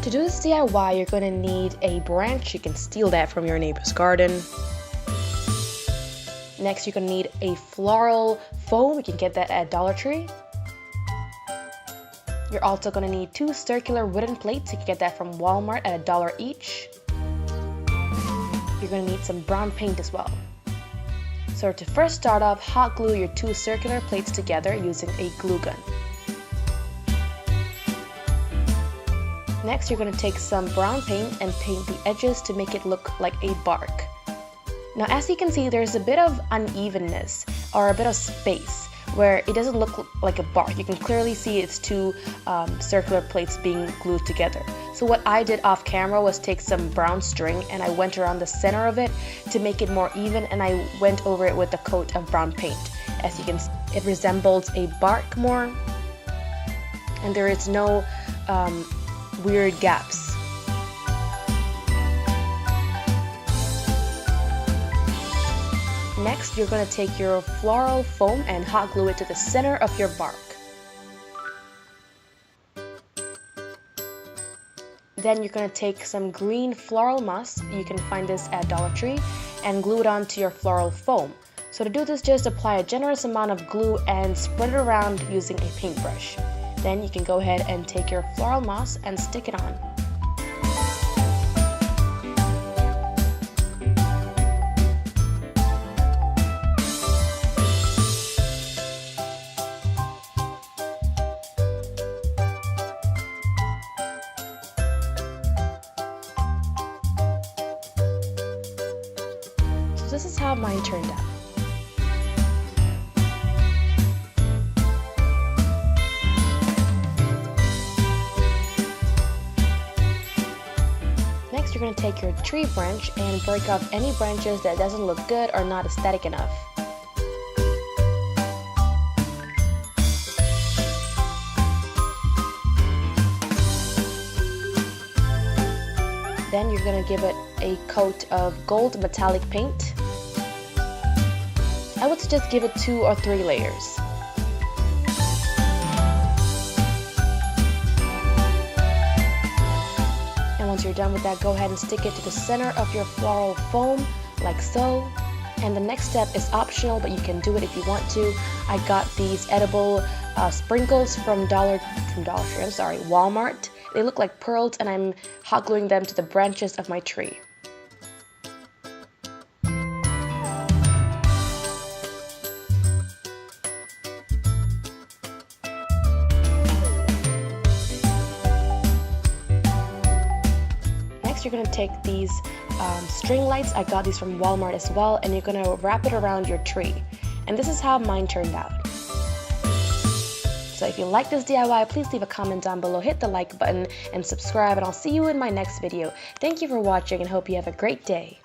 To do this DIY, you're going to need a branch. You can steal that from your neighbor's garden. Next, you're going to need a floral foam. You can get that at Dollar Tree. You're also going to need 2 circular wooden plates. You can get that from Walmart at $1 each. You're going to need some brown paint as well. So to first start off, hot glue your 2 circular plates together using a glue gun. Next, you're going to take some brown paint and paint the edges to make it look like a bark. Now, as you can see, there's a bit of unevenness or a bit of space where it doesn't look like a bark. You can clearly see it's 2 circular plates being glued together. So what I did off camera was take some brown string and I went around the center of it to make it more even, and I went over it with a coat of brown paint. As you can see, it resembles a bark more, and there is no weird gaps. Next, you're going to take your floral foam and hot glue it to the center of your bark. Then you're going to take some green floral moss, you can find this at Dollar Tree, and glue it onto your floral foam. So to do this, just apply a generous amount of glue and spread it around using a paintbrush. Then you can go ahead and take your floral moss and stick it on. So this is how mine turned out. Next, you're going to take your tree branch and break off any branches that doesn't look good or not aesthetic enough. Then you're going to give it a coat of gold metallic paint. I would suggest give it 2 or 3 layers. And once you're done with that, go ahead and stick it to the center of your floral foam, like so. And the next step is optional, but you can do it if you want to. I got these edible sprinkles from Walmart. They look like pearls, and I'm hot gluing them to the branches of my tree. Next, you're going to take these string lights. I got these from Walmart as well, and you're going to wrap it around your tree. And this is how mine turned out. So if you like this DIY, please leave a comment down below, hit the like button, and subscribe, and I'll see you in my next video. Thank you for watching and hope you have a great day.